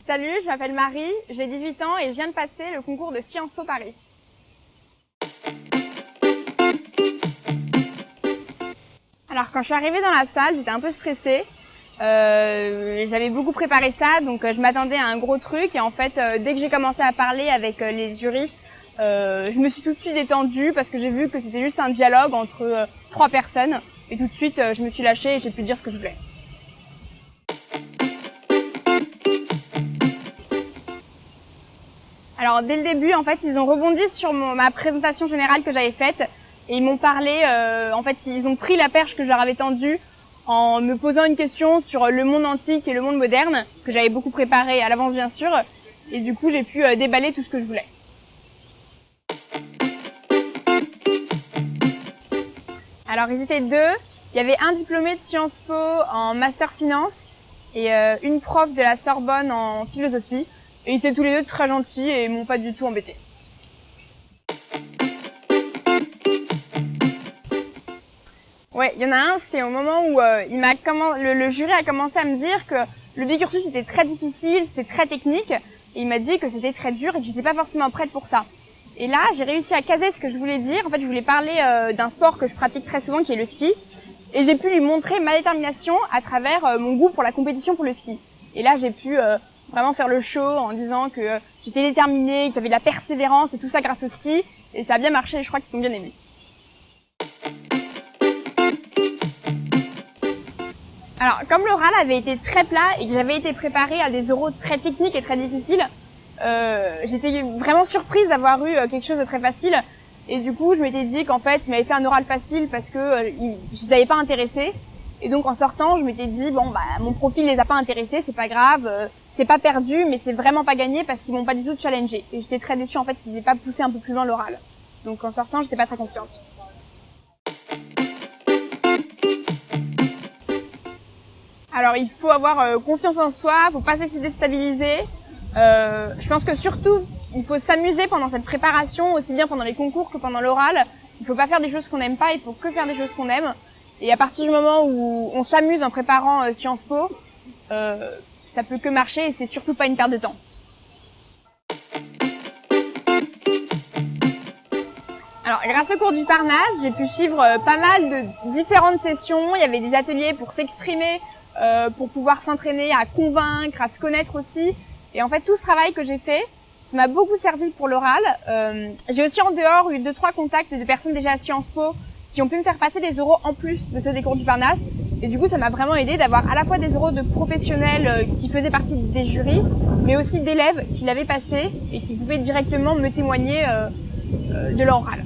Salut, je m'appelle Marie, j'ai 18 ans et je viens de passer le concours de Sciences Po Paris. Alors quand je suis arrivée dans la salle, j'étais un peu stressée. J'avais beaucoup préparé ça, donc je m'attendais à un gros truc et en fait, dès que j'ai commencé à parler avec les jurys, je me suis tout de suite détendue parce que j'ai vu que c'était juste un dialogue entre 3 personnes et tout de suite, je me suis lâchée et j'ai pu dire ce que je voulais. Alors dès le début, en fait, ils ont rebondi sur ma présentation générale que j'avais faite et ils m'ont parlé, en fait, ils ont pris la perche que je leur avais tendue en me posant une question sur le monde antique et le monde moderne, que j'avais beaucoup préparé à l'avance bien sûr, et du coup j'ai pu déballer tout ce que je voulais. Alors ils étaient 2, il y avait un diplômé de Sciences Po en Master Finance et une prof de la Sorbonne en philosophie. Et ils étaient tous les 2 très gentils et m'ont pas du tout embêté. Ouais, il y en a un, c'est au moment où le jury a commencé à me dire que le bicursus était très difficile, c'était très technique, et il m'a dit que c'était très dur et que j'étais pas forcément prête pour ça. Et là, j'ai réussi à caser ce que je voulais dire. En fait, je voulais parler d'un sport que je pratique très souvent, qui est le ski. Et j'ai pu lui montrer ma détermination à travers mon goût pour la compétition pour le ski. Et là, j'ai pu vraiment faire le show en disant que j'étais déterminée, que j'avais de la persévérance et tout ça grâce au ski. Et ça a bien marché et je crois qu'ils sont bien aimés. Alors, comme l'oral avait été très plat et que j'avais été préparée à des oraux très techniques et très difficiles, j'étais vraiment surprise d'avoir eu quelque chose de très facile. Et du coup, je m'étais dit qu'en fait, ils m'avaient fait un oral facile parce que je les avais pas intéressés. Et donc, en sortant, je m'étais dit, bon, bah, mon profil les a pas intéressés, c'est pas grave, c'est pas perdu, mais c'est vraiment pas gagné parce qu'ils m'ont pas du tout challengé. Et j'étais très déçue, en fait, qu'ils aient pas poussé un peu plus loin l'oral. Donc, en sortant, j'étais pas très confiante. Alors, il faut avoir confiance en soi, faut pas se laisser déstabiliser. Je pense que surtout, il faut s'amuser pendant cette préparation, aussi bien pendant les concours que pendant l'oral. Il faut pas faire des choses qu'on n'aime pas, il faut que faire des choses qu'on aime. Et à partir du moment où on s'amuse en préparant Sciences Po, ça peut que marcher et c'est surtout pas une perte de temps. Alors, grâce au cours du Parnasse, j'ai pu suivre pas mal de différentes sessions. Il y avait des ateliers pour s'exprimer, pour pouvoir s'entraîner à convaincre, à se connaître aussi. Et en fait, tout ce travail que j'ai fait, ça m'a beaucoup servi pour l'oral. J'ai aussi en dehors eu 2-3 contacts de personnes déjà à Sciences Po qui ont pu me faire passer des oraux en plus de ceux des cours du Parnasse. Et du coup, ça m'a vraiment aidé d'avoir à la fois des oraux de professionnels qui faisaient partie des jurys, mais aussi d'élèves qui l'avaient passé et qui pouvaient directement me témoigner de leur oral.